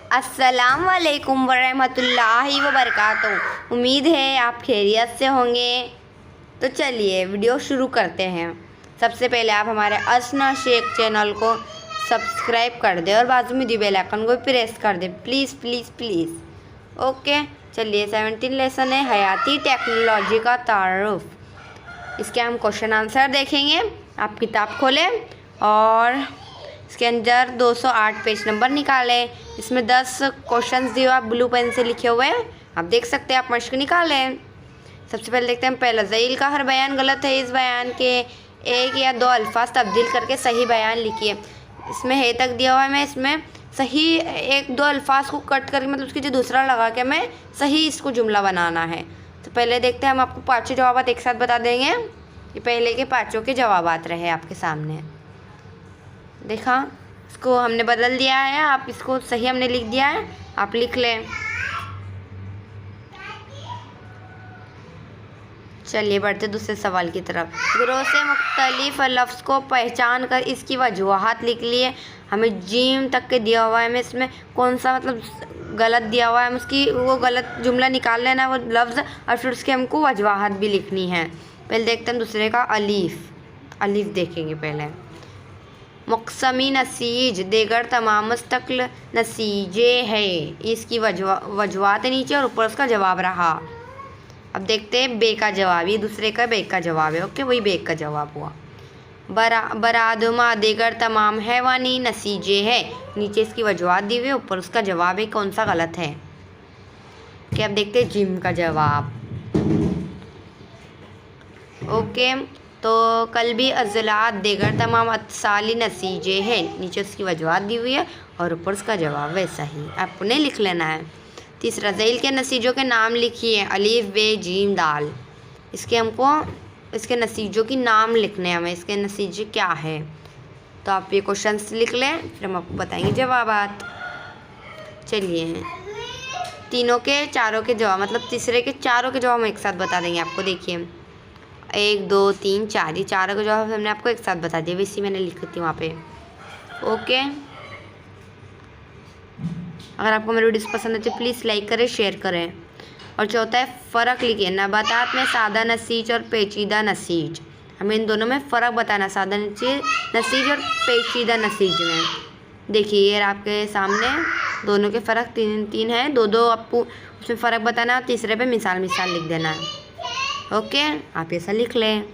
अस्सलाम वालेकुम वरहमतुल्लाहि वबरकातुहू। उम्मीद है आप खैरियत से होंगे। तो चलिए वीडियो शुरू करते हैं। सबसे पहले आप हमारे असना शेख चैनल को सब्सक्राइब कर दें और बाजू में दी बेल आइकन को प्रेस कर दें, प्लीज़ प्लीज़ प्लीज़। ओके, चलिए 17 लेसन है हयाती टेक्नोलॉजी का तारुफ। इसके हम क्वेश्चन आंसर देखेंगे। आप किताब खोलें और इसके अंदर 208 पेज नंबर निकालें। इसमें 10 क्वेश्चंस दिए आप ब्लू पेन से लिखे हुए हैं, आप देख सकते हैं। आप मश्क निकालें। सबसे पहले देखते हैं पहला, ज़ईल का हर बयान गलत है। इस बयान के एक या दो अल्फाज तब्दील करके सही बयान लिखिए। इसमें है तक दिया हुआ है, मैं इसमें सही एक दो अल्फाज को कट करके मतलब उसकी जो दूसरा लगा के मैं सही इसको जुमला बनाना है। तो पहले देखते हैं, हम आपको पाँचों जवाब एक साथ बता देंगे। ये पहले के पाँचों के जवाब रहे आपके सामने। देखा, इसको हमने बदल दिया है, आप इसको सही हमने लिख दिया है, आप लिख लें। चलिए बढ़ते दूसरे सवाल की तरफ। गुरोह से मुख्तलिफ लफ्ज़ को पहचान कर इसकी वजूहात लिख लिए। हमें जीम तक के दिया हुआ है, हमें इसमें कौन सा मतलब गलत दिया हुआ है, हम उसकी वो गलत जुमला निकाल लेना वो लफ्ज़, और फिर उसके हमको वजूहात भी लिखनी है। पहले देखते हैं दूसरे का अलीफ। अलीफ देखेंगे पहले। मुक़समी नसीज देगर तमाम मुस्तक़िल नसीजे है। इसकी वजूहात नीचे और ऊपर उसका जवाब रहा। अब देखते हैं बे का जवाब। ये दूसरे का बे का जवाब है। ओके, वही बे का जवाब हुआ। बरादमा देगर तमाम हैवानी नसीजे है। नीचे इसकी वजूहात दी हुई है, ऊपर उसका जवाब है, कौन सा गलत है। ओके, अब देखते हैं जिम का जवाब। ओके, तो कल्बी अज़लात देगर तमाम अतसाली नसीजे है। नीचे उसकी वजूहात दी हुई है और ऊपर उसका जवाब वैसा ही आपने लिख लेना है। तीसरा, ज़ैल के नसीजों के नाम लिखिए। अलीफ बे जीम दाल। इसके हमको इसके नसीजों की नाम लिखने हैं हमें, इसके नसीजे क्या है। तो आप ये क्वेश्चंस लिख लें, फिर हम आपको बताएंगे जवाबात। चलिए, तीनों के चारों के जवाब मतलब तीसरे के चारों के जवाब हम एक साथ बता देंगे आपको। देखिए 1 2 3 4, ये चारों के जवाब हमने आपको एक साथ बता दिया, इसी मैंने लिखी थी वहाँ पे। ओके, अगर आपको मेरी वीडियोस पसंद है तो प्लीज़ लाइक करें, शेयर करें। और चौथा है फ़र्क लिखिए। नबातात में सादा नसीज और पेचीदा नसीज, हमें इन दोनों में फ़र्क बताना, सादा नसीज और पेचीदा नसीज में। देखिए ये आपके सामने दोनों के फ़र्क तीन है, दो आपको उसमें फ़र्क बताना है और तीसरे पे मिसाल लिख देना है। ओके, आप ऐसा लिख लें।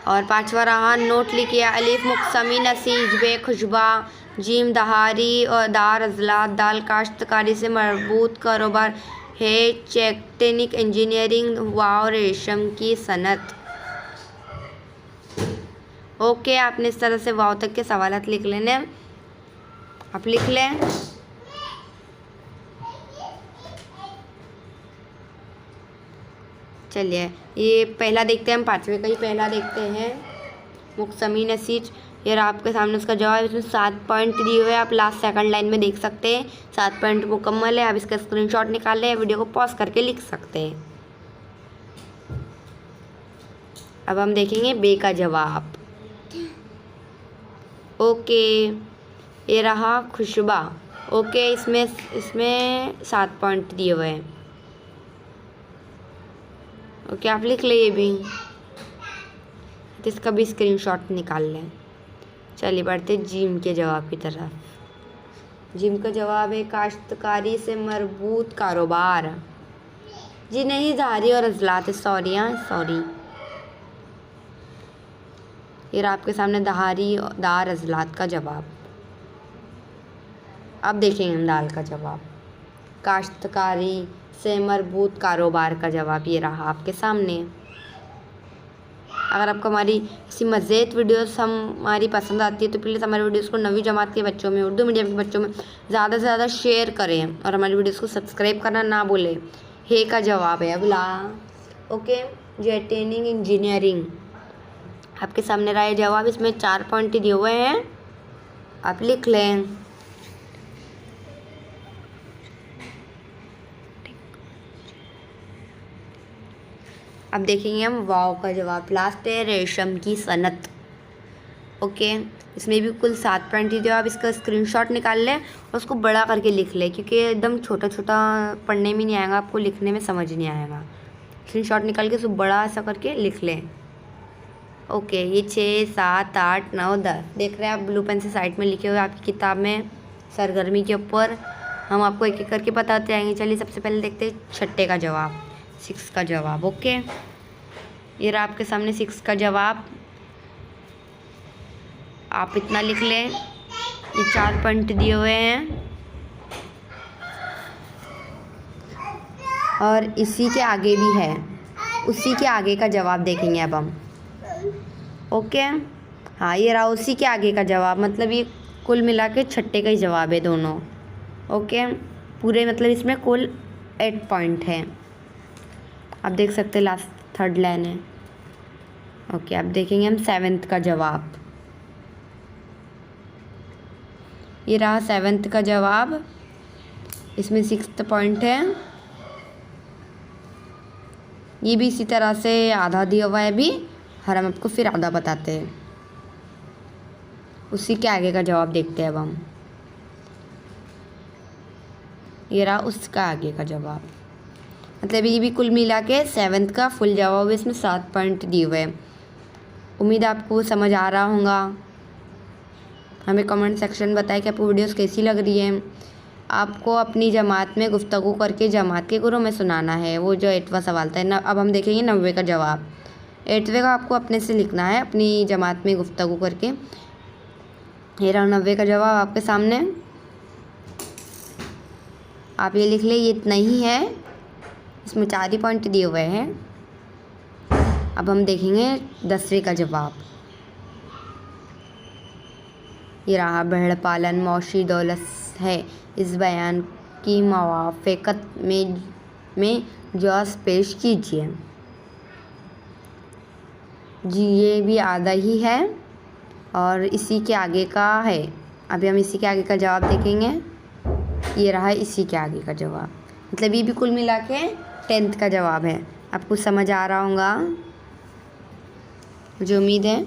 और पांचवा रहा, नोट लिखिए। अलीफ मुक़समी नसीज बे खुशबा, जीम दहारी और दार अज़लात, दाल काश्तकारी से मरबूत कारोबार है, टेक्निक इंजीनियरिंग, वाव रेशम की सनत। ओके, आपने इस तरह से वाव तक के सवालात लिख लेने, आप लिख लें। चलिए ये पहला देखते हैं, हम पाँचवें का ही पहला देखते हैं। मुक़समी नसीज, ये आपके सामने उसका जवाब। इसमें 7 पॉइंट दिए हुए हैं, आप लास्ट सेकंड लाइन में देख सकते हैं। 7 पॉइंट मुकम्मल है। आप इसका स्क्रीनशॉट निकाल लें, वीडियो को पॉज करके लिख सकते हैं। अब हम देखेंगे बे का जवाब। ओके, ये रहा खुशबा। ओके, इसमें 7 पॉइंट दिए हुए हैं। ओके, आप लिख लें ये भी, तो इसका भी स्क्रीनशॉट निकाल लें। चलिए बढ़ते जीम के जवाब की तरफ। जीम का जवाब है काश्तकारी से मरबूत कारोबार। जी नहीं, दहारी और अज़लात, सॉरी ये आपके सामने दहारी दार अज़लात का जवाब। अब देखेंगे हम दाल का जवाब। काश्तकारी से मरबूत कारोबार का जवाब ये रहा आपके सामने। अगर आपको हमारी इसी मज़ीद वीडियोस हमारी पसंद आती है तो प्लीज़ हमारी वीडियोस को 9वीं जमात के बच्चों में, उर्दू मीडियम के बच्चों में ज़्यादा से ज़्यादा शेयर करें और हमारी वीडियोस को सब्सक्राइब करना ना भूलें। हे का जवाब है अगला। ओके, जेटेनिंग इंजीनियरिंग आपके सामने रहा है जवाब। इसमें 4 पॉइंट दिए हुए हैं, आप लिख लें। अब देखेंगे हम वाव का जवाब। लास्ट है रेशम की सनत। ओके, इसमें भी कुल 7 पॉइंट दिए। आप इसका स्क्रीनशॉट निकाल लें और उसको बड़ा करके लिख लें, क्योंकि एकदम छोटा छोटा पढ़ने में नहीं आएगा, आपको लिखने में समझ नहीं आएगा। स्क्रीनशॉट निकाल के उसको बड़ा ऐसा करके लिख लें। ओके, ये 6, 7, 8, 9, 10 देख रहे हैं आप ब्लू पेन से साइड में लिखे हुए आपकी किताब में सरगर्मी के ऊपर। हम आपको एक एक करके बताते आएंगे। चलिए सबसे पहले देखते हैं छठे का जवाब, 6 का जवाब। ओके, ये रहा आपके सामने 6 का जवाब। आप इतना लिख लें। ये 4 पॉइंट दिए हुए हैं और इसी के आगे भी है, उसी के आगे का जवाब देखेंगे अब हम। ओके, हाँ ये रहा उसी के आगे का जवाब, मतलब ये कुल मिला के छठे का ही जवाब है दोनों। ओके, पूरे मतलब इसमें कुल 8 पॉइंट हैं। आप देख सकते हैं लास्ट 3rd लाइन है। ओके, अब देखेंगे हम 7th का जवाब। ये रहा 7th का जवाब, इसमें 6th पॉइंट है। ये भी इसी तरह से आधा दिया हुआ है अभी, और हम आपको फिर आधा बताते हैं। उसी के आगे का जवाब देखते हैं अब हम। ये रहा उसका आगे का जवाब, मतलब ये भी कुल मिला के 7th का फुल जवाब है। इसमें 7 पॉइंट दिए हुए हैं। उम्मीद आपको समझ आ रहा होगा। हमें कमेंट सेक्शन में बताएं कि आपको वीडियोस कैसी लग रही है। आपको अपनी जमात में गुफ्तगू करके जमात के ग्रुप में सुनाना है, वो जो 8वां सवाल था। अब हम देखेंगे 90 का जवाब। 8वें का आपको अपने से लिखना है, अपनी जमात में गुफ्तगू करके। ये रहा 90 का जवाब आपके सामने। आप ये लिख लें, ये इतना ही है, इसमें 4 ही पॉइंट दिए हुए हैं। अब हम देखेंगे 10वें का जवाब। ये रहा भेड़ पालन मौशी दौलत है, इस बयान की मुवाफ़क़त में जवाब पेश कीजिए। जी ये भी आधा ही है और इसी के आगे का है। अभी हम इसी के आगे का जवाब देखेंगे। ये रहा इसी के आगे का जवाब, मतलब ये भी कुल मिला के 10th का जवाब है। आपको समझ आ रहा होगा, मुझे उम्मीद है।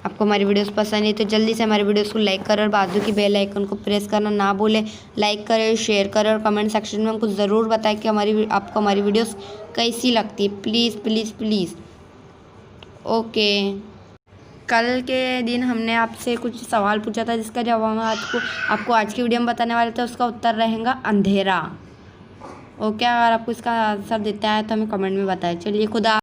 आपको हमारी वीडियोस पसंद है तो जल्दी से हमारी वीडियोस को लाइक करें और बाजू की बेल आइकन को प्रेस करना ना भूलें। लाइक करें, शेयर करें और कमेंट सेक्शन में हमको ज़रूर बताएं कि आपको हमारी वीडियोस कैसी लगती है। Please please please. ओके, कल के दिन हमने आपसे कुछ सवाल पूछा था जिसका जवाब आपको आज की वीडियो में बताने वाले थे। उसका उत्तर रहेगा अंधेरा। ओके, अगर आपको इसका आंसर देता है तो हमें कमेंट में बताएं। चलिए, खुदा।